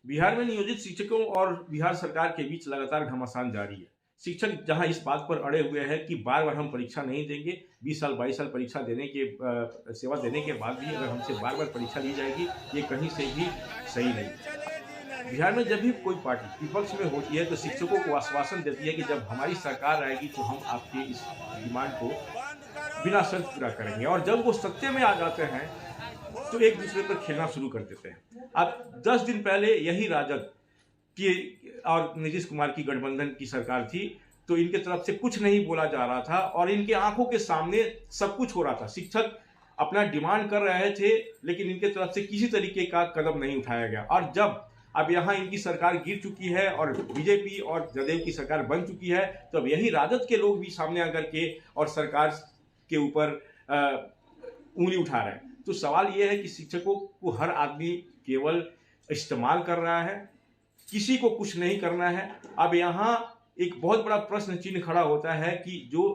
बिहार में नियोजित शिक्षकों और बिहार सरकार के बीच लगातार घमासान जारी है। शिक्षक जहां इस बात पर अड़े हुए हैं कि बार-बार हम परीक्षा नहीं देंगे, 20 साल 22 साल परीक्षा देने के सेवा देने के बाद भी अगर हमसे बार-बार परीक्षा ली जाएगी, ये कहीं से भी सही नहीं है। बिहार में जब भी कोई पार्टी विपक्ष में होती है, तो शिक्षकों को आश्वासन देती है कि जब हमारी सरकार आएगी, तो हम आपके इस डिमांड को बिना शर्त पूरा करेंगे और जब वो सत्ते में आ जाते हैं, तो एक दूसरे पर खेलना शुरू कर देते हैं। अब 10 दिन पहले यही राजद की और नीतीश कुमार की गठबंधन की सरकार थी, तो इनके तरफ से कुछ नहीं बोला जा रहा था और इनके आंखों के सामने सब कुछ हो रहा था। शिक्षक अपना डिमांड कर रहे थे, लेकिन इनके तरफ से किसी तरीके का कदम नहीं उठाया गया और जब अब यहाँ इनकी सरकार गिर चुकी है और बीजेपी और जदयू की सरकार बन चुकी है, तो अब यही राजद के लोग भी सामने आकर के और सरकार के ऊपर उंगली उठा रहे हैं। तो सवाल यह है कि शिक्षकों को हर आदमी केवल इस्तेमाल कर रहा है, किसी को कुछ नहीं करना है। अब यहाँ एक बहुत बड़ा प्रश्न चिन्ह खड़ा होता है कि जो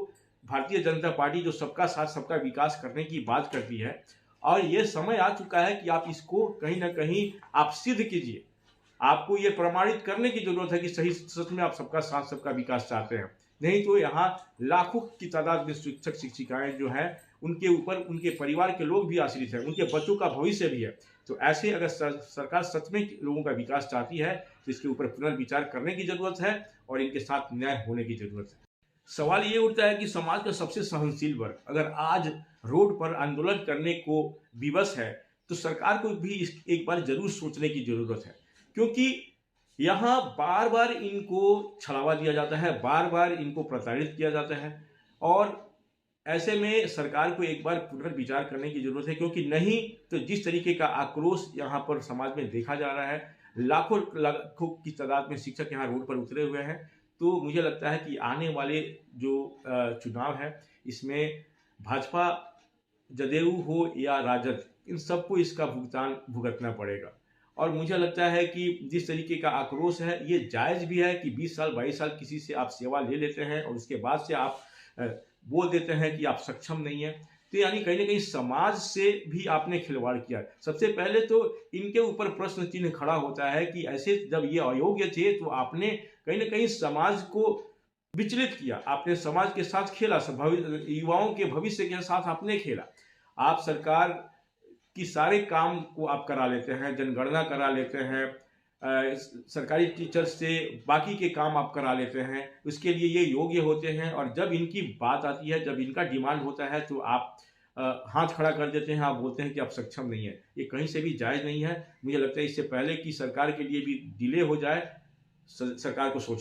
भारतीय जनता पार्टी जो सबका साथ सबका विकास करने की बात करती है और ये समय आ चुका है कि आप इसको कहीं ना कहीं आप सिद्ध कीजिए। आपको ये प्रमाणित करने की जरूरत है कि सही सच में आप सबका साथ सबका विकास चाहते हैं। नहीं तो यहाँ लाखों की तादाद में शिक्षक शिक्षिकाएं जो हैं उनके ऊपर उनके परिवार के लोग भी आश्रित हैं, उनके बच्चों का भविष्य भी है। तो ऐसे अगर सरकार सच में लोगों का विकास चाहती है, तो इसके ऊपर पुनर्विचार करने की जरूरत है और इनके साथ न्याय होने की जरूरत है। सवाल ये उठता है कि समाज का सबसे सहनशील वर्ग अगर आज रोड पर आंदोलन करने को विवश है, तो सरकार को भी एक बार जरूर सोचने की जरूरत है, क्योंकि यहाँ बार बार इनको छलावा दिया जाता है, बार बार इनको प्रताड़ित किया जाता है और ऐसे में सरकार को एक बार पुनर्विचार करने की जरूरत है, क्योंकि नहीं तो जिस तरीके का आक्रोश यहाँ पर समाज में देखा जा रहा है, लाखों लाखों की तादाद में शिक्षक यहाँ रोड पर उतरे हुए हैं, तो मुझे लगता है कि आने वाले जो चुनाव है इसमें भाजपा जदयू हो या राजद, इन सबको इसका भुगतान भुगतना पड़ेगा। और मुझे लगता है कि जिस तरीके का आक्रोश है ये जायज़ भी है कि 20 साल 22 साल किसी से आप सेवा ले लेते हैं और उसके बाद से आप बोल देते हैं कि आप सक्षम नहीं है, तो यानी कहीं ना कहीं समाज से भी आपने खिलवाड़ किया। सबसे पहले तो इनके ऊपर प्रश्न चिन्ह खड़ा होता है कि ऐसे जब ये अयोग्य थे तो आपने कहीं ना कहीं समाज को विचलित किया, आपने समाज के साथ खेला, युवाओं के भविष्य के साथ आपने खेला। आप सरकार कि सारे काम को आप करा लेते हैं, जनगणना करा लेते हैं, सरकारी टीचर्स से बाकी के काम आप करा लेते हैं, उसके लिए ये योग्य होते हैं और जब इनकी बात आती है, जब इनका डिमांड होता है, तो आप हाथ खड़ा कर देते हैं, आप बोलते हैं कि आप सक्षम नहीं है। ये कहीं से भी जायज़ नहीं है। मुझे लगता है इससे पहले कि सरकार के लिए भी डिले हो जाए, सरकार को सोचना